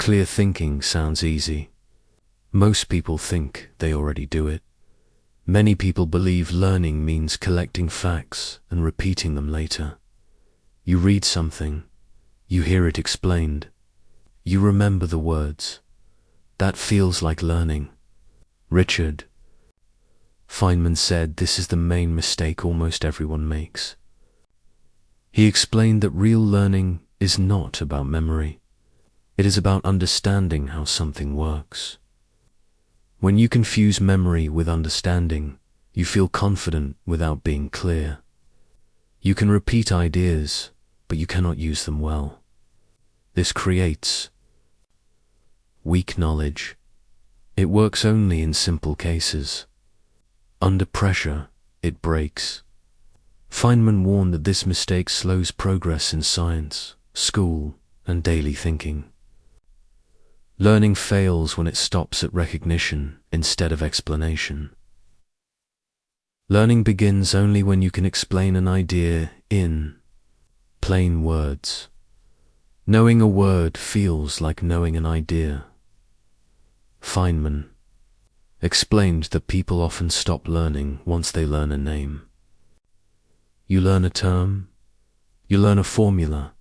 Clear thinking sounds easy. Most people think they already do it. Many people believe learning means collecting facts and repeating them later. You read something, you hear it explained, you remember the words. That feels like learning. Richard Feynman said this is the main mistake almost everyone makes. He explained that real learning is not about memory. It is about understanding how something works. When you confuse memory with understanding, you feel confident without being clear. You can repeat ideas, but you cannot use them well. This creates weak knowledge. It works only in simple cases. Under pressure, it breaks. Feynman warned that this mistake slows progress in science, school, and daily thinking. Learning fails when it stops at recognition instead of explanation. Learning begins only when you can explain an idea in plain words. Knowing a word feels like knowing an idea. Feynman explained that people often stop learning once they learn a name. You learn a term, you learn a formula,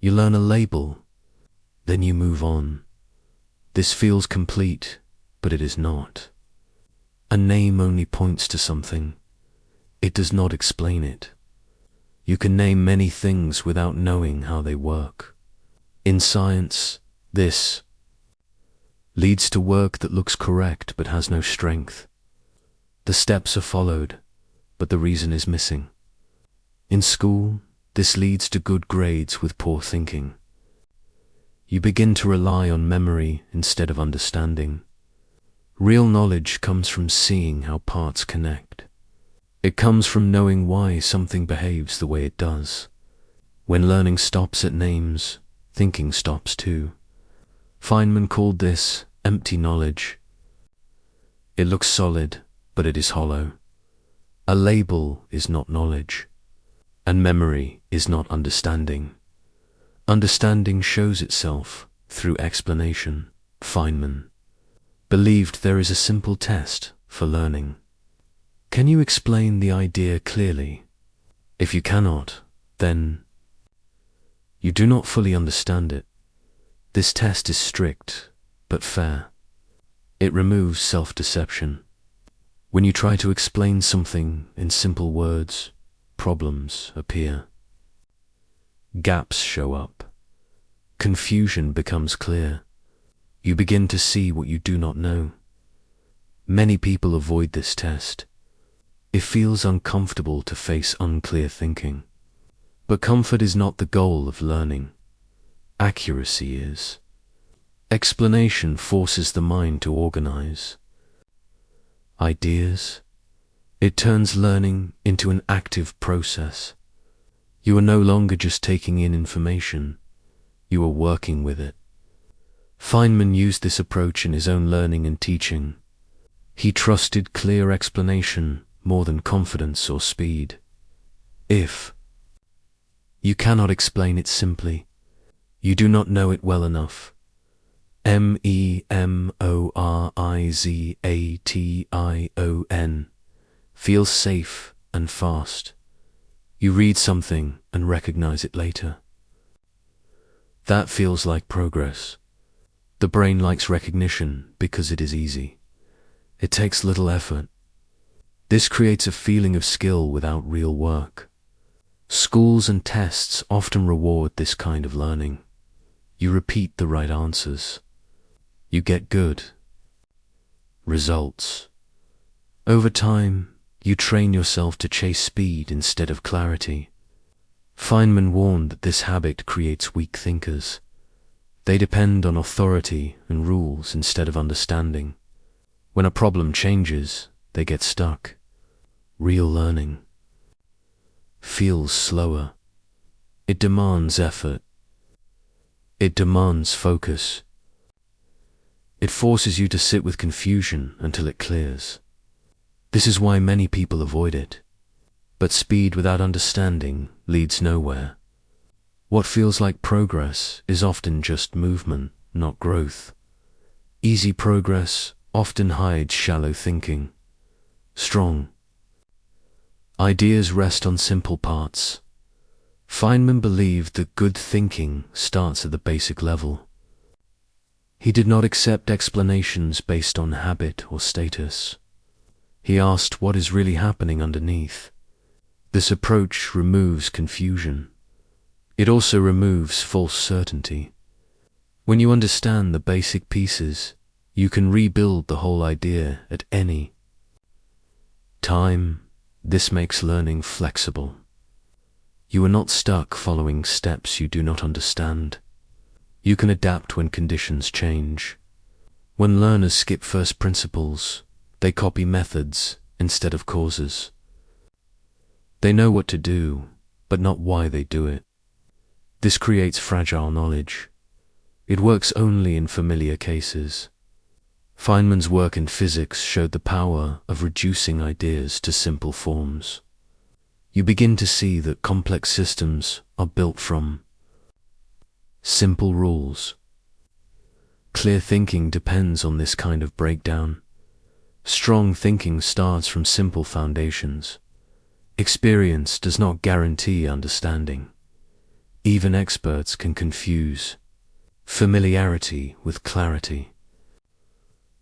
you learn a label, then you move on. This feels complete, but it is not. A name only points to something. It does not explain it. You can name many things without knowing how they work. In science, this leads to work that looks correct but has no strength. The steps are followed, but the reason is missing. In school, this leads to good grades with poor thinking. You begin to rely on memory instead of understanding. Real knowledge comes from seeing how parts connect. It comes from knowing why something behaves the way it does. When learning stops at names, thinking stops too. Feynman called this empty knowledge. It looks solid, but it is hollow. A label is not knowledge, and memory is not understanding. Understanding shows itself through explanation. Feynman believed there is a simple test for learning. Can you explain the idea clearly? If you cannot, then you do not fully understand it. This test is strict, but fair. It removes self-deception. When you try to explain something in simple words, problems appear. Gaps show up. Confusion becomes clear. You begin to see what you do not know. Many people avoid this test. It feels uncomfortable to face unclear thinking. But comfort is not the goal of learning. Accuracy is. Explanation forces the mind to organize ideas. It turns learning into an active process. You are no longer just taking in information. You are working with it. Feynman used this approach in his own learning and teaching. He trusted clear explanation more than confidence or speed. If you cannot explain it simply, you do not know it well enough. Memorization feels safe and fast. You read something and recognize it later. That feels like progress. The brain likes recognition because it is easy. It takes little effort. This creates a feeling of skill without real work. Schools and tests often reward this kind of learning. You repeat the right answers. You get good results. Over time, you train yourself to chase speed instead of clarity. Feynman warned that this habit creates weak thinkers. They depend on authority and rules instead of understanding. When a problem changes, they get stuck. Real learning feels slower. It demands effort. It demands focus. It forces you to sit with confusion until it clears. This is why many people avoid it. But speed without understanding leads nowhere. What feels like progress is often just movement. not growth. Easy progress often hides shallow thinking. Strong ideas rest on simple parts. Feynman believed that good thinking starts at the basic level. He did not accept explanations based on habit or status. He asked what is really happening underneath. This approach removes confusion. It also removes false certainty. When you understand the basic pieces, you can rebuild the whole idea at any time. This makes learning flexible. You are not stuck following steps you do not understand. You can adapt when conditions change. When learners skip first principles, they copy methods instead of causes. They know what to do, but not why they do it. This creates fragile knowledge. It works only in familiar cases. Feynman's work in physics showed the power of reducing ideas to simple forms. You begin to see that complex systems are built from simple rules. Clear thinking depends on this kind of breakdown. Strong thinking starts from simple foundations. Experience does not guarantee understanding. Even experts can confuse familiarity with clarity.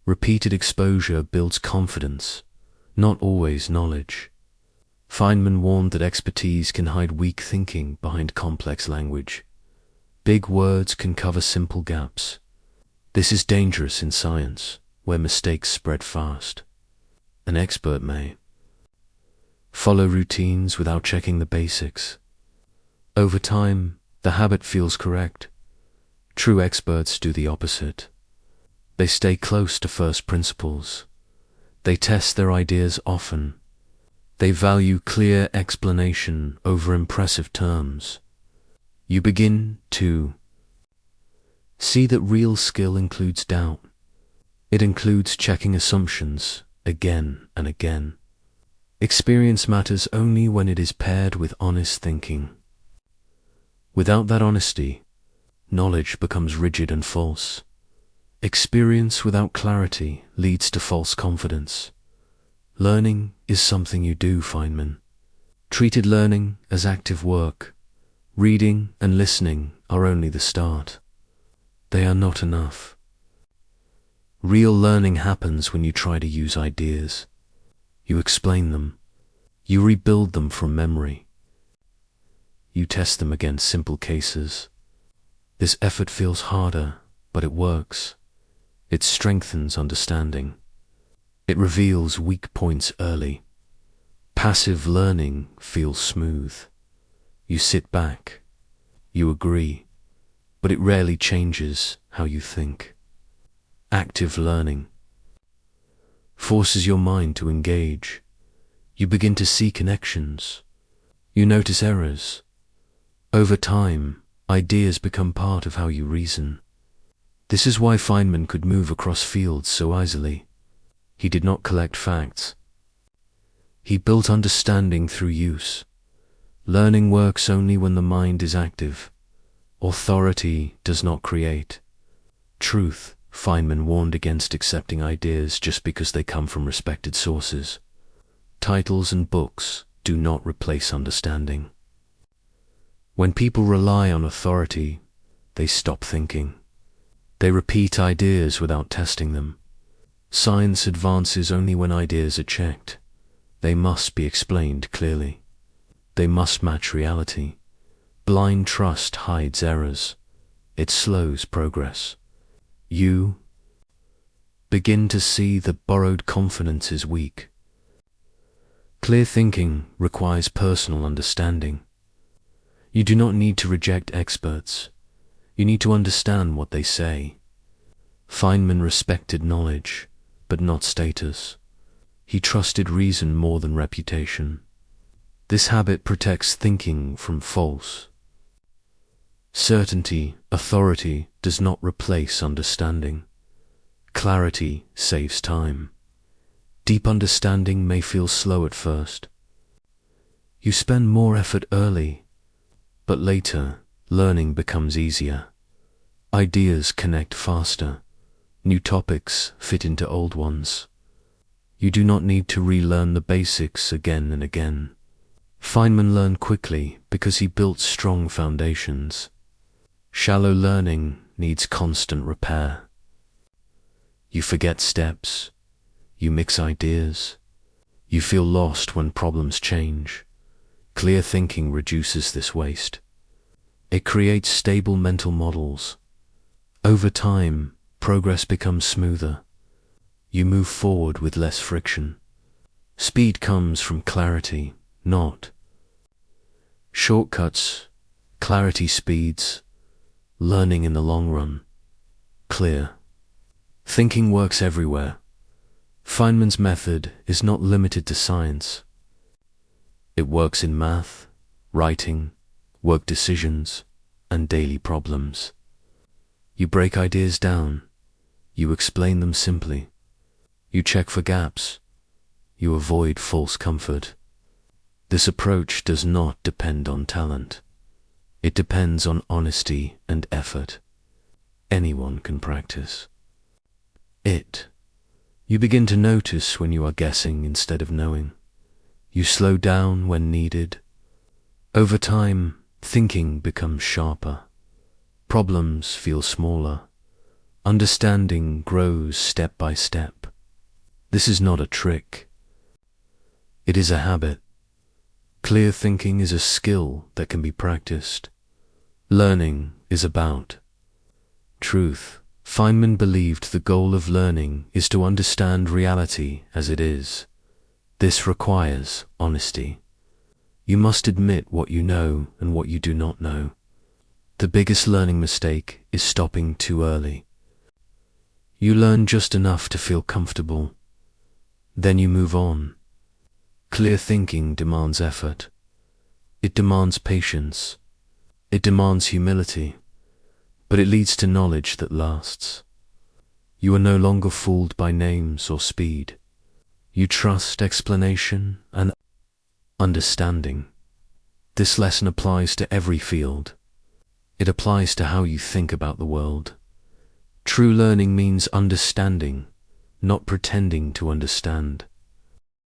Repeated exposure builds confidence, not always knowledge. Feynman warned that expertise can hide weak thinking behind complex language. Big words can cover simple gaps. This is dangerous in science, where mistakes spread fast. An expert may follow routines without checking the basics. Over time, the habit feels correct. True experts do the opposite. They stay close to first principles. They test their ideas often. They value clear explanation over impressive terms. You begin to see that real skill includes doubt. It includes checking assumptions again and again. Experience matters only when it is paired with honest thinking. Without that honesty, knowledge becomes rigid and false. Experience without clarity leads to false confidence. Learning is something you do, Feynman treated learning as active work. Reading and listening are only the start. They are not enough. Real learning happens when you try to use ideas. You explain them. You rebuild them from memory. You test them against simple cases. This effort feels harder, but it works. It strengthens understanding. It reveals weak points early. Passive learning feels smooth. You sit back. You agree. But it rarely changes how you think. Active learning forces your mind to engage. You begin to see connections. You notice errors. Over time, ideas become part of how you reason. This is why Feynman could move across fields so easily. He did not collect facts. He built understanding through use. Learning works only when the mind is active. Authority does not create truth. Feynman warned against accepting ideas just because they come from respected sources. Titles and books do not replace understanding. When people rely on authority, they stop thinking. They repeat ideas without testing them. Science advances only when ideas are checked. They must be explained clearly. They must match reality. Blind trust hides errors. It slows progress. You begin to see that borrowed confidence is weak. Clear thinking requires personal understanding. You do not need to reject experts. You need to understand what they say. Feynman respected knowledge, but not status. He trusted reason more than reputation. This habit protects thinking from false certainty. Authority does not replace understanding. Clarity saves time. Deep understanding may feel slow at first. You spend more effort early, but later, learning becomes easier. Ideas connect faster. New topics fit into old ones. You do not need to relearn the basics again and again. Feynman learned quickly because he built strong foundations. Shallow learning needs constant repair. You forget steps. You mix ideas. You feel lost when problems change. Clear thinking reduces this waste. It creates stable mental models. Over time, progress becomes smoother. You move forward with less friction. Speed comes from clarity, not shortcuts. Clarity speeds learning in the long run. Clear thinking works everywhere. Feynman's method is not limited to science. It works in math, writing, work decisions, and daily problems. You break ideas down. You explain them simply. You check for gaps. You avoid false comfort. This approach does not depend on talent. It depends on honesty and effort. Anyone can practice it. You begin to notice when you are guessing instead of knowing. You slow down when needed. Over time, thinking becomes sharper. Problems feel smaller. Understanding grows step by step. This is not a trick. It is a habit. Clear thinking is a skill that can be practiced. Learning is about truth. Feynman believed the goal of learning is to understand reality as it is. This requires honesty. You must admit what you know and what you do not know. The biggest learning mistake is stopping too early. You learn just enough to feel comfortable. Then you move on. Clear thinking demands effort. It demands patience. It demands humility. But it leads to knowledge that lasts. You are no longer fooled by names or speed. You trust explanation and understanding. This lesson applies to every field. It applies to how you think about the world. True learning means understanding, not pretending to understand.